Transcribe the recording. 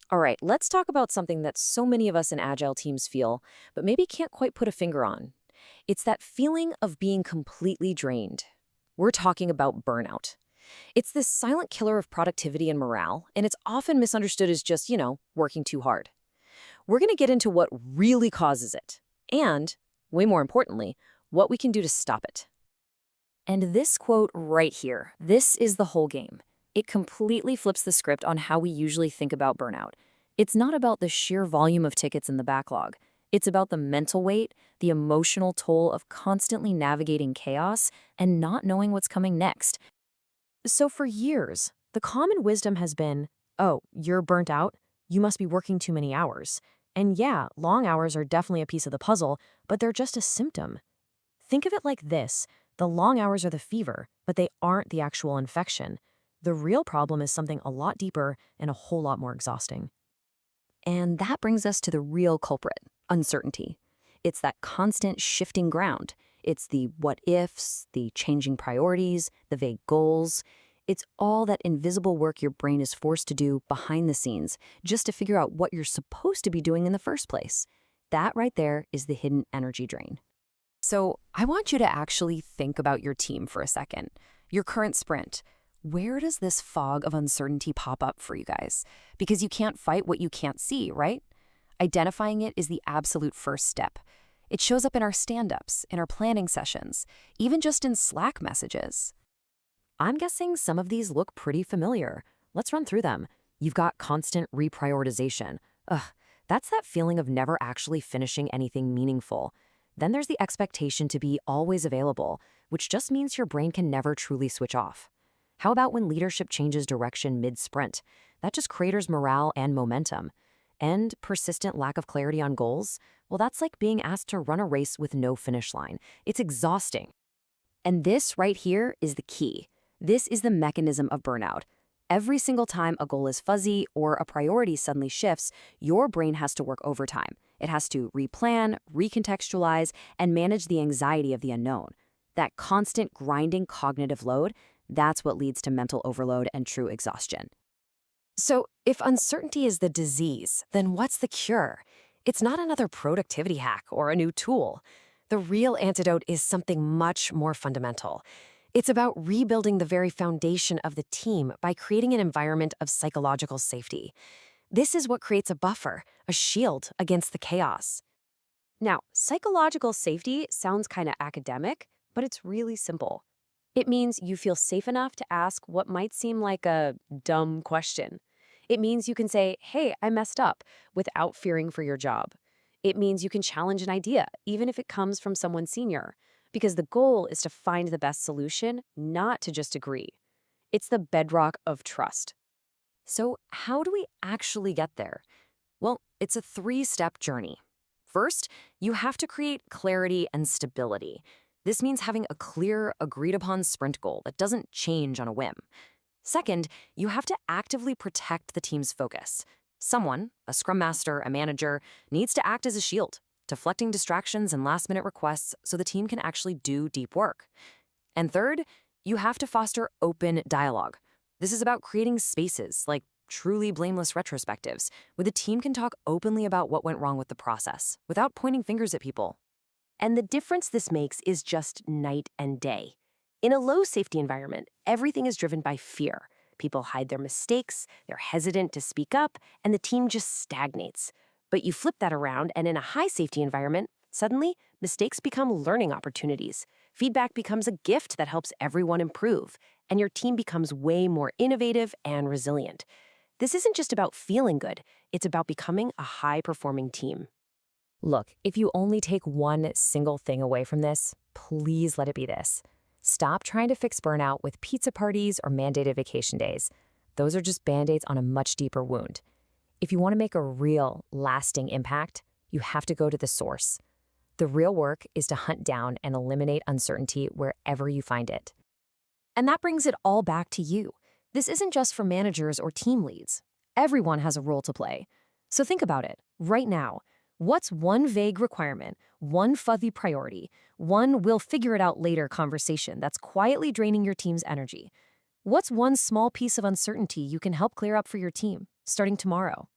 All right, let's talk about something that so many of us in agile teams feel, but maybe can't quite put a finger on. It's that feeling of being completely drained. We're talking about burnout. It's this silent killer of productivity and morale, and it's often misunderstood as just, working too hard. We're going to get into what really causes it, and, way more importantly, what we can do to stop it. And this quote right here, this is the whole game. It completely flips the script on how we usually think about burnout. It's not about the sheer volume of tickets in the backlog. It's about the mental weight, the emotional toll of constantly navigating chaos and not knowing what's coming next. So for years, the common wisdom has been, oh, you're burnt out, you must be working too many hours. And yeah, long hours are definitely a piece of the puzzle, but they're just a symptom. Think of it like this. The long hours are the fever, but they aren't the actual infection. The real problem is something a lot deeper and a whole lot more exhausting. And that brings us to the real culprit, uncertainty. It's that constant shifting ground. It's the what ifs, the changing priorities, the vague goals. It's all that invisible work your brain is forced to do behind the scenes just to figure out what you're supposed to be doing in the first place. That right there is the hidden energy drain. So I want you to actually think about your team for a second. Your current sprint. Where does this fog of uncertainty pop up for you guys? Because you can't fight what you can't see, right? Identifying it is the absolute first step. It shows up in our stand-ups, in our planning sessions, even just in Slack messages. I'm guessing some of these look pretty familiar. Let's run through them. You've got constant reprioritization. Ugh, that's that feeling of never actually finishing anything meaningful. Then there's the expectation to be always available, which just means your brain can never truly switch off. How about when leadership changes direction mid-sprint? That just craters morale and momentum. And persistent lack of clarity on goals? Well, that's like being asked to run a race with no finish line. It's exhausting. And this right here is the key. This is the mechanism of burnout. Every single time a goal is fuzzy or a priority suddenly shifts, your brain has to work overtime. It has to replan, recontextualize, and manage the anxiety of the unknown. That constant grinding cognitive load, that's what leads to mental overload and true exhaustion. So, if uncertainty is the disease, then what's the cure? It's not another productivity hack or a new tool. The real antidote is something much more fundamental. It's about rebuilding the very foundation of the team by creating an environment of psychological safety. This is what creates a buffer, a shield against the chaos. Now, psychological safety sounds kind of academic, but it's really simple. It means you feel safe enough to ask what might seem like a dumb question. It means you can say, hey, I messed up, without fearing for your job. It means you can challenge an idea, even if it comes from someone senior, because the goal is to find the best solution, not to just agree. It's the bedrock of trust. So how do we actually get there? Well, it's a three-step journey. First, you have to create clarity and stability. This means having a clear, agreed-upon sprint goal that doesn't change on a whim. Second, you have to actively protect the team's focus. Someone, a scrum master, a manager, needs to act as a shield, deflecting distractions and last-minute requests so the team can actually do deep work. And third, you have to foster open dialogue. This is about creating spaces, like truly blameless retrospectives, where the team can talk openly about what went wrong with the process, without pointing fingers at people. And the difference this makes is just night and day. In a low-safety environment, everything is driven by fear. People hide their mistakes, they're hesitant to speak up, and the team just stagnates. But you flip that around, and in a high-safety environment, suddenly, mistakes become learning opportunities. Feedback becomes a gift that helps everyone improve, and your team becomes way more innovative and resilient. This isn't just about feeling good, it's about becoming a high-performing team. Look, if you only take one single thing away from this, please let it be this. Stop trying to fix burnout with pizza parties or mandated vacation days. Those are just band-aids on a much deeper wound. If you want to make a real, lasting impact, you have to go to the source. The real work is to hunt down and eliminate uncertainty wherever you find it. And that brings it all back to you. This isn't just for managers or team leads. Everyone has a role to play. So think about it, right now. What's one vague requirement, one fuzzy priority, one we'll figure it out later conversation that's quietly draining your team's energy? What's one small piece of uncertainty you can help clear up for your team, starting tomorrow?